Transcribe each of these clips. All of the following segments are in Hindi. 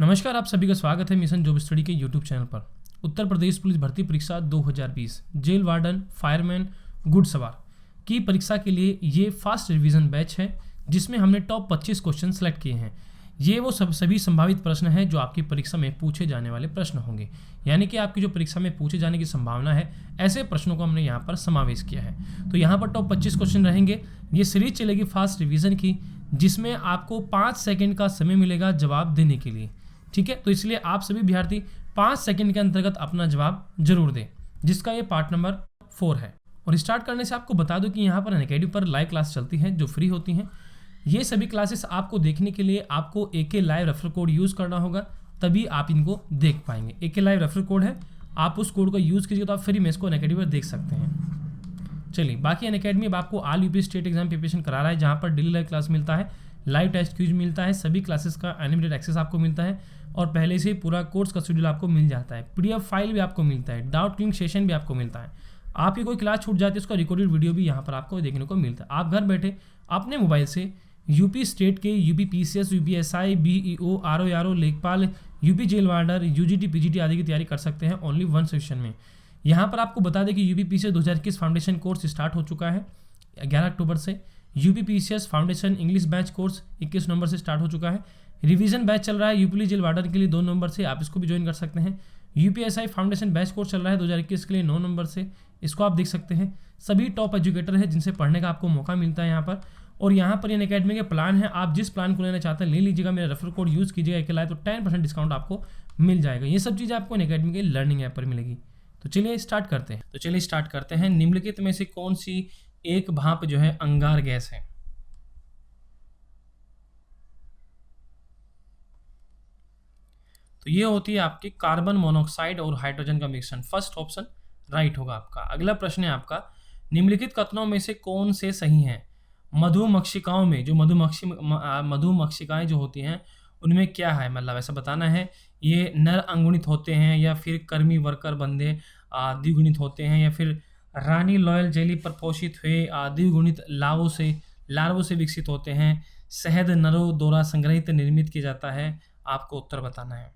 नमस्कार, आप सभी का स्वागत है मिशन जॉब स्टडी के यूट्यूब चैनल पर। उत्तर प्रदेश पुलिस भर्ती परीक्षा 2020 जेल वार्डन, फायरमैन, गुड सवार की परीक्षा के लिए ये फास्ट रिवीजन बैच है, जिसमें हमने टॉप 25 क्वेश्चन सेलेक्ट किए हैं। ये वो सभी संभावित प्रश्न हैं जो आपकी परीक्षा में पूछे जाने वाले प्रश्न होंगे, यानी कि आपकी जो परीक्षा में पूछे जाने की संभावना है, ऐसे प्रश्नों को हमने यहाँ पर समावेश किया है। तो यहाँ पर टॉप 25 क्वेश्चन रहेंगे। ये सीरीज चलेगी फास्ट रिवीजन की, जिसमें आपको 5 सेकंड का समय मिलेगा जवाब देने के लिए। ठीक है, तो इसलिए आप सभी विद्यार्थी 5 सेकंड के अंतर्गत अपना जवाब जरूर दें, जिसका ये पार्ट नंबर 4 है। और स्टार्ट करने से आपको बता दूं कि यहाँ पर अनअकैडमी पर लाइव क्लास चलती हैं जो फ्री होती हैं। ये सभी क्लासेस आपको देखने के लिए आपको AK live referral code use करना होगा, तभी आप इनको देख पाएंगे। AK लाइव रेफरल कोड है, आप उस कोड का यूज़ कीजिए तो आप फ्री में इसको अनअकैडमी पर देख सकते हैं। चलिए, बाकी अनअकैडमी अब आपको all UP state exam preparation करा रहा है, जहाँ पर डेली लाइव क्लास मिलता है, लाइव टेस्ट क्यूज मिलता है, सभी क्लासेस का अनलिमिटेड एक्सेस आपको मिलता है और पहले से ही पूरा कोर्स का शेड्यूल आपको मिल जाता है। PDF फाइल भी आपको मिलता है, डाउट क्लियरिंग सेशन भी आपको मिलता है। आपकी कोई क्लास छूट जाती है, उसका रिकॉर्डेड वीडियो भी यहाँ पर आपको देखने को मिलता है। आप घर बैठे अपने मोबाइल से यूपी स्टेट के UP PCS, UPSI, BEO, RO, लेखपाल, UP jail warder, UGT, PGT आदि की तैयारी कर सकते हैं ओनली 1 सेशन में। यहाँ पर आपको बता दें कि UP PCS 2021 foundation course start हो चुका है 11 अक्टूबर से। UP PCS foundation English batch course 21 नवंबर से स्टार्ट हो चुका है। रिवीजन बैच चल रहा है यूपी जेल वार्डर के लिए 2 नवंबर से, आप इसको भी ज्वाइन कर सकते हैं। UPSI फाउंडेशन बैच कोर्स चल रहा है 2021 के लिए 9 नवंबर से, इसको आप देख सकते हैं। सभी टॉप एजुकेटर हैं जिनसे पढ़ने का आपको मौका मिलता है यहाँ पर। और यहाँ पर अनअकैडमी के प्लान है, आप जिस प्लान को लेना चाहते हैं ले लीजिएगा, मेरा रेफरल कोड यूज़ कीजिएगा AK लाइव, तो 10% डिस्काउंट आपको मिल जाएगा। ये सब चीज़ें आपको अनअकैडमी के लर्निंग ऐप पर मिलेगी। तो चलिए स्टार्ट करते हैं। निम्नलिखित में से कौन सी एक भाप जो है अंगार गैस है? तो ये होती है आपकी कार्बन मोनोऑक्साइड और हाइड्रोजन का मिश्रण। फर्स्ट ऑप्शन राइट होगा आपका। अगला प्रश्न है आपका, निम्नलिखित कथनों में से कौन से सही हैं? मधुमक्षिकाओं में जो मधुमक्षिकाएं जो होती हैं उनमें क्या है, मतलब ऐसा बताना है। ये नर अंगुणित होते हैं या फिर कर्मी वर्कर बंधे द्विगुणित होते हैं, या फिर रानी लॉयल जेली पर पोषित हुए द्विगुणित लार्वों से विकसित होते हैं। शहद नरों द्वारा संग्रहित निर्मित किया जाता है। आपको उत्तर बताना है।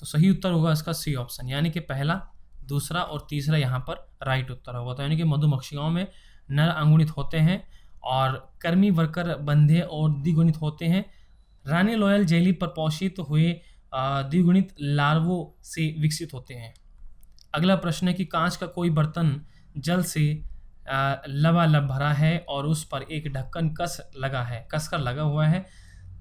तो सही उत्तर होगा इसका C ऑप्शन, यानी कि पहला, दूसरा और तीसरा यहाँ पर राइट उत्तर होगा। तो यानी कि मधुमक्षिकाओं में नर अंगुणित होते हैं और कर्मी वर्कर बंधे और द्विगुणित होते हैं। रानी लॉयल जेली पर पोषित हुए द्विगुणित लार्वों से विकसित होते हैं। अगला प्रश्न है कि कांच का कोई बर्तन जल से लबालब भरा है और उस पर एक ढक्कन कस कर लगा हुआ है,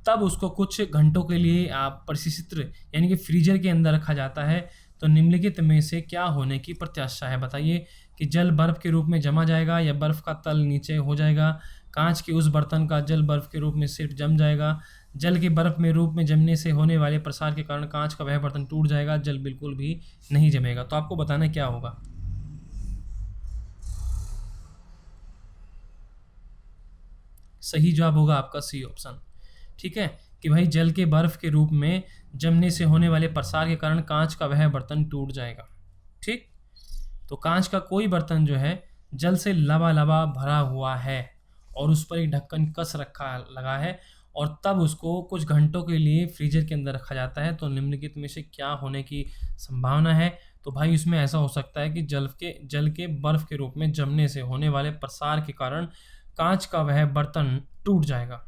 तब उसको कुछ घंटों के लिए परिशिष्ट यानी कि फ्रीजर के अंदर रखा जाता है। तो निम्नलिखित में से क्या होने की प्रत्याशा है? बताइए कि जल बर्फ के रूप में जमा जाएगा या बर्फ का तल नीचे हो जाएगा, कांच के उस बर्तन का जल बर्फ के रूप में सिर्फ जम जाएगा, जल के बर्फ में रूप में जमने से होने वाले प्रसार के कारण कांच का वह बर्तन टूट जाएगा, जल बिल्कुल भी नहीं जमेगा। तो आपको बताना क्या होगा। सही जवाब होगा आपका C ऑप्शन। ठीक है, कि भाई जल के बर्फ के रूप में जमने से होने वाले प्रसार के कारण कांच का वह बर्तन टूट जाएगा। ठीक, तो कांच का कोई बर्तन जो है जल से लबालब भरा हुआ है और उस पर एक ढक्कन कस लगा है और तब उसको कुछ घंटों के लिए फ्रीजर के अंदर रखा जाता है। तो निम्नलिखित में से क्या होने की संभावना है? तो भाई इसमें ऐसा हो सकता है कि जल के बर्फ के रूप में जमने से होने वाले प्रसार के कारण कांच का वह बर्तन टूट जाएगा,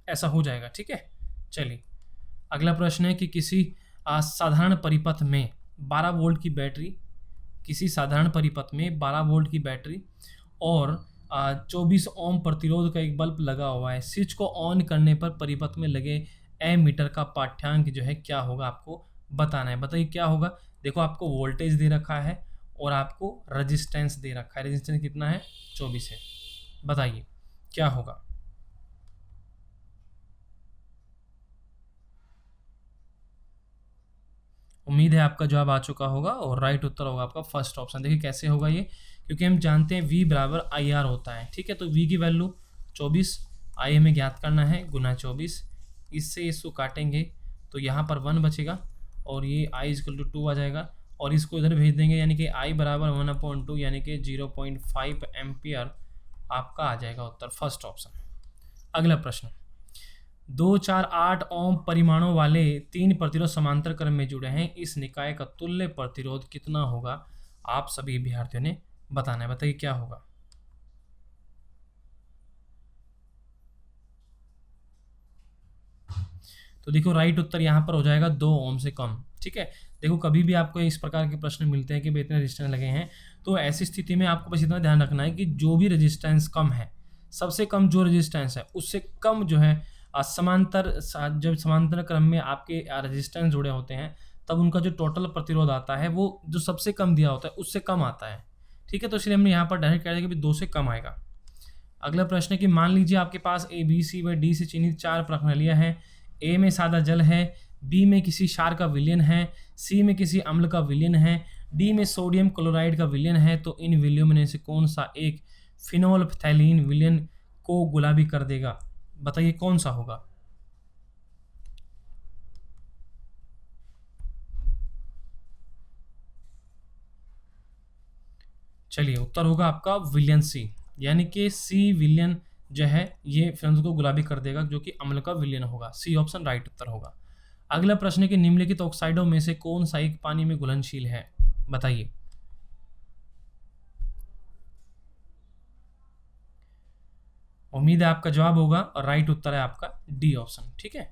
ऐसा हो जाएगा। ठीक है, चलिए अगला प्रश्न है कि किसी साधारण परिपथ में 12 वोल्ट की बैटरी और 24 ओम प्रतिरोध का एक बल्ब लगा हुआ है। स्विच को ऑन करने पर परिपथ में लगे एमीटर का पाठ्यांक जो है क्या होगा, आपको बताना है। बताइए क्या होगा। देखो, आपको वोल्टेज दे रखा है और आपको रेजिस्टेंस दे रखा है। रेजिस्टेंस कितना है? 24 है। बताइए क्या होगा। उम्मीद है आपका जवाब आ चुका होगा और राइट उत्तर होगा आपका फर्स्ट ऑप्शन। देखिए कैसे होगा ये, क्योंकि हम जानते हैं V बराबर IR होता है। ठीक है, तो V की वैल्यू 24 I हमें ज्ञात करना है, गुना 24। इससे इसको काटेंगे तो यहाँ पर 1 बचेगा और ये I = 2 आ जाएगा और इसको इधर भेज देंगे, यानी कि I बराबर 1/2 यानी कि 0.5 एम्पियर आपका आ जाएगा उत्तर फर्स्ट ऑप्शन। अगला प्रश्न, 2 4 8 ओम परिमाणों वाले 3 प्रतिरोध समांतर क्रम में जुड़े हैं, इस निकाय का तुल्य प्रतिरोध कितना होगा? आप सभी अभ्यर्थियों ने बताना है, बताइए क्या होगा। तो देखो राइट उत्तर यहाँ पर हो जाएगा 2 ओम से कम। ठीक है, देखो कभी भी आपको इस प्रकार के प्रश्न मिलते हैं कि भाई इतने रेजिस्टेंस लगे हैं, तो ऐसी स्थिति में आपको बस इतना ध्यान रखना है कि जो भी रेजिस्टेंस कम है, सबसे कम जो रेजिस्टेंस है उससे कम जो है जब समांतर क्रम में आपके रेजिस्टेंस जुड़े होते हैं, तब उनका जो टोटल प्रतिरोध आता है वो जो सबसे कम दिया होता है उससे कम आता है। ठीक है, तो इसलिए हमने यहाँ पर डायरेक्ट कह दिया कि 2 से कम आएगा। अगला प्रश्न है कि मान लीजिए आपके पास ए बी सी व डी से चिन्हित 4 प्रणालियाँ हैं। ए में सादा जल है, बी में किसी क्षार का विलयन है, सी में किसी अम्ल का विलयन है, डी में सोडियम क्लोराइड का विलयन है। तो इन विलयनों में से कौन सा एक फिनोल्फथैलीन विलयन को गुलाबी कर देगा? बताइए कौन सा होगा। चलिए उत्तर होगा आपका विलयन सी, यानी कि सी विलयन जो है ये फिनोल को गुलाबी कर देगा, जो कि अम्ल का विलयन होगा। सी ऑप्शन राइट उत्तर होगा। अगला प्रश्न है कि निम्नलिखित ऑक्साइडों में से कौन सा एक पानी में घुलनशील है? बताइए। उम्मीद है आपका जवाब होगा और राइट उत्तर है आपका डी ऑप्शन। ठीक है,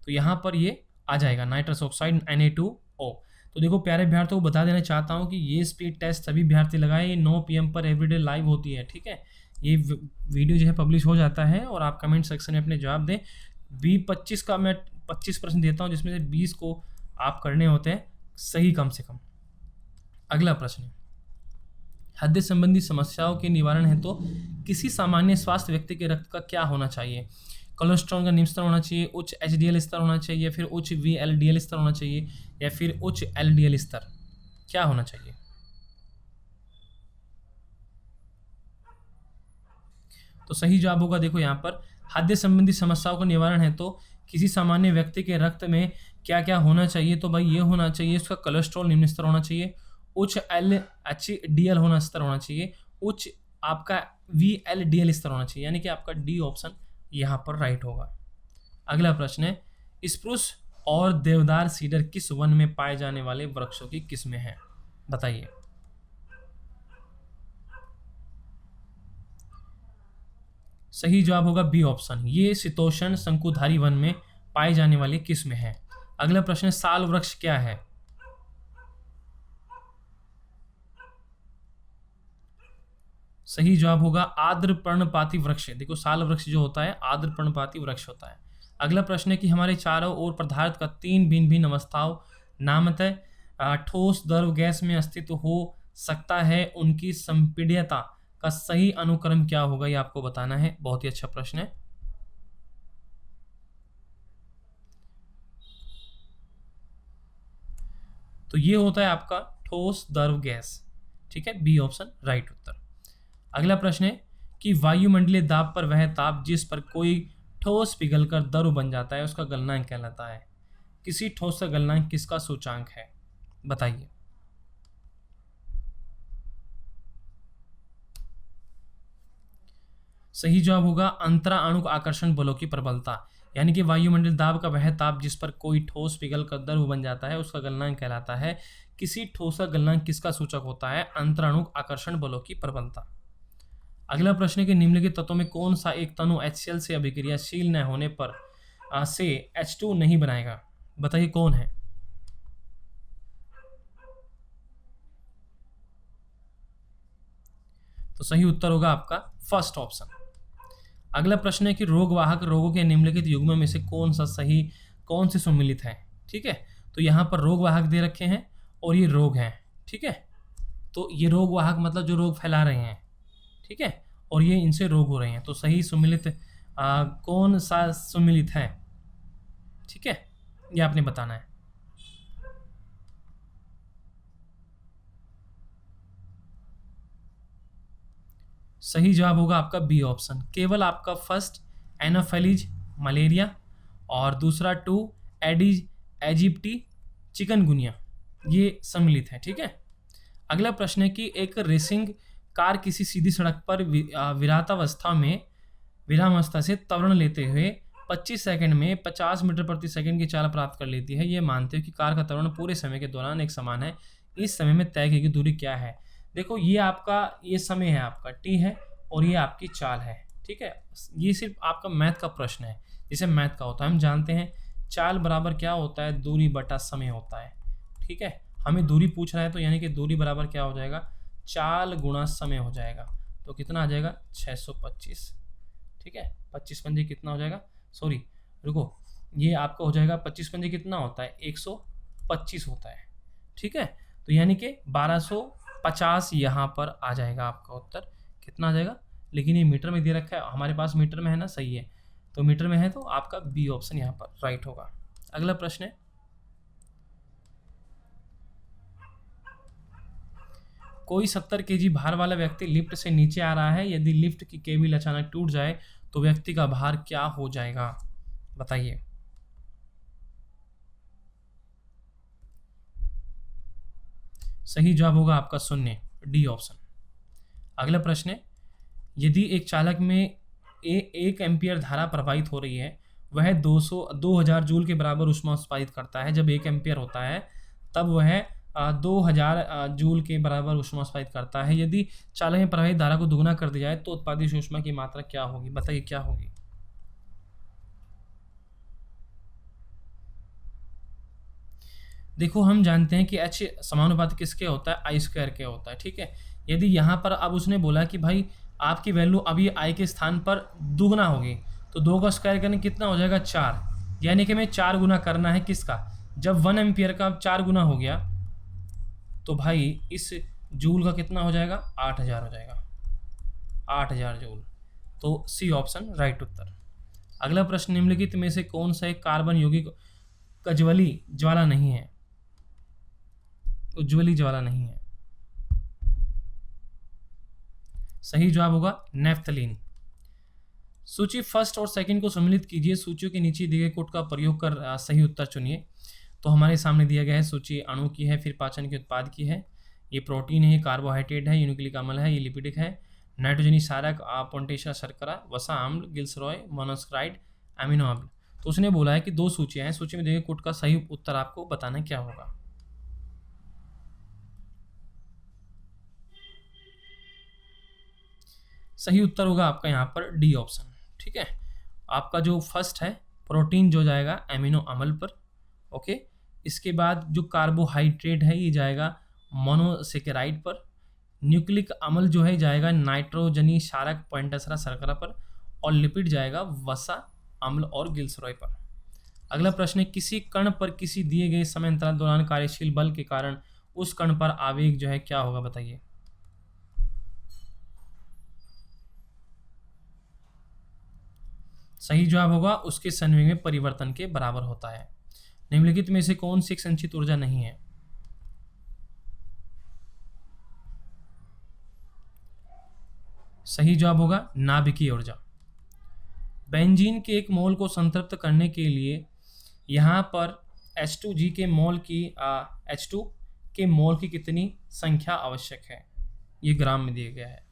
तो यहाँ पर ये आ जाएगा नाइट्रस ऑक्साइड Na2O। तो देखो प्यारे अभ्यर्थियों को बता देना चाहता हूँ कि ये स्पीड टेस्ट सभी अभ्यर्थी लगाए, ये 9 PM पर एवरीडे लाइव होती है। ठीक है, ये वीडियो जो है पब्लिश हो जाता है और आप कमेंट सेक्शन में अपने जवाब दें। 25 का मैं 25 प्रश्न देता हूँ, जिसमें से 20 को आप करने होते हैं सही कम से कम। अगला प्रश्न, हृदय संबंधी समस्याओं के निवारण है तो किसी सामान्य स्वास्थ्य व्यक्ति के रक्त का क्या होना चाहिए? कोलेस्ट्रॉल का निम्न स्तर होना चाहिए, उच्च HDL स्तर होना चाहिए, या फिर उच्च VLDL स्तर होना चाहिए, या फिर उच्च LDL स्तर, क्या होना चाहिए? तो सही जवाब होगा देखो यहाँ पर हृदय संबंधी समस्याओं का निवारण है तो किसी सामान्य व्यक्ति के रक्त में क्या क्या होना चाहिए? तो भाई ये होना चाहिए, उसका कोलेस्ट्रॉल निम्न स्तर होना चाहिए, उच्च HDL होना स्तर होना चाहिए, उच्च आपका VLDL स्तर होना चाहिए, यानी कि आपका डी ऑप्शन यहाँ पर राइट होगा। अगला प्रश्न है, स्प्रूस और देवदार सीडर किस वन में पाए जाने वाले वृक्षों की किस्में हैं? बताइए। सही जवाब होगा बी ऑप्शन, ये शीतोष्ण शंकुधारी वन में पाए जाने वाली किस्में हैं। अगला प्रश्न है, साल वृक्ष क्या है? सही जवाब होगा आर्द्र पर्णपाती वृक्ष। देखो साल वृक्ष जो होता है आर्द्र पर्णपाती वृक्ष होता है। अगला प्रश्न है कि हमारे चारों ओर पदार्थ का 3 भिन्न भिन्न अवस्थाओं नामतः ठोस, द्रव, गैस में अस्तित्व हो सकता है, उनकी संपीड्यता का सही अनुक्रम क्या होगा? ये आपको बताना है। बहुत ही अच्छा प्रश्न है। तो ये होता है आपका ठोस, द्रव, गैस। ठीक है, बी ऑप्शन राइट उत्तर। अगला प्रश्न है कि वायुमंडलीय दाब पर वह ताप जिस पर कोई ठोस पिघलकर द्रव बन जाता है उसका गलनांक कहलाता है। किसी ठोस का गलनांक किसका सूचांक है? बताइए। सही जवाब होगा अंतरा अणुक आकर्षण बलों की प्रबलता, यानी कि वायुमंडलीय दाब का वह ताप जिस पर कोई ठोस पिघलकर द्रव बन जाता है उसका गलनांक कहलाता है। किसी ठोस का गलनांक किसका सूचक होता है? अंतराणुक आकर्षण बलों की प्रबलता। अगला प्रश्न है कि निम्नलिखित तत्वों में कौन सा एक तनु HCl से अभिक्रियाशील न होने पर से H2 नहीं बनाएगा? बताइए कौन है? तो सही उत्तर होगा आपका फर्स्ट ऑप्शन। अगला प्रश्न है कि रोगवाहक रोगों के निम्नलिखित युग्मों में से कौन से सम्मिलित है? ठीक है, तो यहाँ पर रोगवाहक दे रखे हैं और ये रोग हैं। ठीक है, तो ये रोगवाहक मतलब जो रोग फैला रहे हैं। ठीक है, और ये इनसे रोग हो रहे हैं। तो सही सम्मिलित कौन सा सम्मिलित है? ठीक है, ये आपने बताना है। सही जवाब होगा आपका बी ऑप्शन। केवल आपका फर्स्ट एनोफेलिज मलेरिया और दूसरा 2 एडिज एजिप्टी चिकनगुनिया ये सम्मिलित है। ठीक है, अगला प्रश्न है कि एक रेसिंग कार किसी सीधी सड़क पर विरातावस्था में विरामावस्था से त्वरण लेते हुए 25 सेकंड में 50 मीटर प्रति सेकंड की चाल प्राप्त कर लेती है। ये मानते हो कि कार का त्वरण पूरे समय के दौरान एक समान है। इस समय में तय की गई दूरी क्या है? देखो ये आपका ये समय है, आपका टी है और ये आपकी चाल है। ठीक है, ये सिर्फ आपका मैथ का प्रश्न है, जिसे मैथ का होता है। हम जानते हैं चाल बराबर क्या होता है? दूरी बटा समय होता है। ठीक है, हमें दूरी पूछ रहा है तो यानी कि दूरी बराबर क्या हो जाएगा? चाल गुणा समय हो जाएगा। तो कितना आ जाएगा? 625। ठीक है, 25 पंजे कितना हो जाएगा? सॉरी रुको, ये आपका हो जाएगा 25 पंजे कितना होता है? 125 होता है। ठीक है, तो यानी कि 1250 यहाँ पर आ जाएगा आपका उत्तर। कितना आ जाएगा? लेकिन ये मीटर में दे रखा है, हमारे पास मीटर में है ना, सही है, तो मीटर में है तो आपका बी ऑप्शन यहाँ पर राइट होगा। अगला प्रश्न है, कोई 70 केजी भार वाला व्यक्ति लिफ्ट से नीचे आ रहा है। यदि लिफ्ट की केबिल अचानक टूट जाए तो व्यक्ति का भार क्या हो जाएगा? बताइए। सही जवाब होगा आपका 0, डी ऑप्शन। अगला प्रश्न है, यदि एक चालक में 1 एम्पियर धारा प्रवाहित हो रही है, वह 2000 जूल के बराबर ऊष्मा उत्पादित करता है। जब 1 एम्पियर होता है तब वह 2000 जूल के बराबर ऊष्मा उत्पादित करता है। यदि चालक में प्रवाहित धारा को दुगुना कर दिया जाए तो उत्पादित ऊष्मा की मात्रा क्या होगी? बताइए क्या होगी? देखो हम जानते हैं कि H समानुपाती किसके होता है? I स्क्वायर के होता है। ठीक है, यदि यहाँ पर अब उसने बोला कि भाई आपकी वैल्यू अभी I के स्थान पर दुगना होगी, तो 2 का स्क्वायर करने कितना हो जाएगा? 4, यानी कि हमें 4 गुना करना है किसका? जब 1 एम्पियर का 4 गुना हो गया तो भाई इस जूल का कितना हो जाएगा? 8000 हो जाएगा, 8000 जूल। तो सी ऑप्शन राइट उत्तर। अगला प्रश्न, निम्नलिखित में से कौन सा एक कार्बन यौगिक उज्ज्वली ज्वाला नहीं है? उज्ज्वली ज्वाला नहीं है। सही जवाब होगा नेफ्थलीन। सूची फर्स्ट और सेकंड को सम्मिलित कीजिए। सूचियों के नीचे दिए गए कोड का प्रयोग कर सही उत्तर चुनिए। तो हमारे सामने दिया गया है, सूची अणु की है, फिर पाचन के उत्पाद की है, ये प्रोटीन है, कार्बोहाइड्रेट है, यूनिक्लिक अम्ल है, ये लिपिडिक है, नाइट्रोजनी क्षारक, पोटेशियम शर्करा, वसा अम्ल, गिल्सरॉय, मोनोस्क्राइड, अमीनो अम्ल। तो उसने बोला है कि 2 सूचियां हैं, सूची में दिए गए कोड का सही उत्तर आपको बताना क्या होगा? सही उत्तर होगा आपका यहाँ पर डी ऑप्शन। ठीक है, आपका जो फर्स्ट है प्रोटीन जो जाएगा एमिनो अम्ल पर। ओके, इसके बाद जो कार्बोहाइड्रेट है ये जाएगा मोनोसेकेराइड पर। न्यूक्लिक अम्ल जो है जाएगा नाइट्रोजनी क्षारक पोटेशियम शर्करा पर, और लिपिड जाएगा वसा अम्ल और गिल्सरॉय पर। अगला प्रश्न है, किसी कण पर किसी दिए गए समय अंतराल दौरान कार्यशील बल के कारण उस कण पर आवेग जो है क्या होगा? बताइए। सही जवाब होगा उसके संवेग में परिवर्तन के बराबर होता है। निम्नलिखित में से कौन सी एक संचित ऊर्जा नहीं है? सही जवाब होगा नाभिकीय ऊर्जा। बेंजीन के 1 मोल को संतृप्त करने के लिए यहाँ पर H2 के मोल की कितनी संख्या आवश्यक है? ये ग्राम में दिया गया है।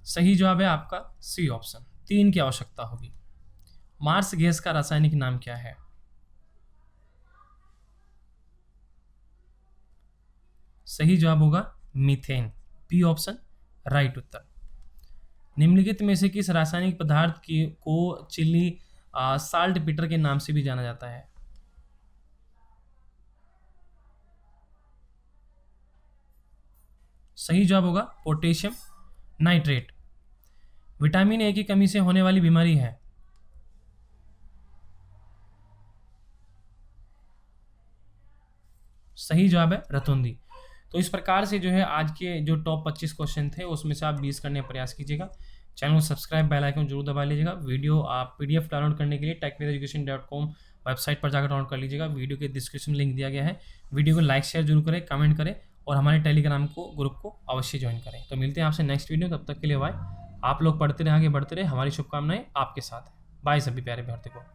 सही जवाब है आपका सी ऑप्शन, 3 की आवश्यकता होगी। मार्स गैस का रासायनिक नाम क्या है? सही जवाब होगा मीथेन, बी ऑप्शन राइट उत्तर। निम्नलिखित में से किस रासायनिक पदार्थ को चिली साल्ट पीटर के नाम से भी जाना जाता है? सही जवाब होगा पोटेशियम नाइट्रेट। विटामिन ए की कमी से होने वाली बीमारी है? सही जवाब है रतुंदी। तो इस प्रकार से जो है आज के जो टॉप 25 क्वेश्चन थे उसमें से आप 20 करने का प्रयास कीजिएगा। चैनल को सब्सक्राइब, बेल आइकन जरूर दबा लीजिएगा। वीडियो आप PDF डाउनलोड करने के लिए technicaleducation.com वेबसाइट पर जाकर डाउनलोड कर लीजिएगा। वीडियो के डिस्क्रिप्शन में लिंक दिया गया है। वीडियो को लाइक शेयर जरूर करें, कमेंट करें और हमारे टेलीग्राम को ग्रुप को अवश्य ज्वाइन करें। तो मिलते हैं आपसे नेक्स्ट वीडियो, तब तक के लिए बाय। आप लोग पढ़ते रहे, आगे बढ़ते रहे, हमारी शुभकामनाएं आपके साथ है। बाय सभी प्यारे विद्यार्थी को।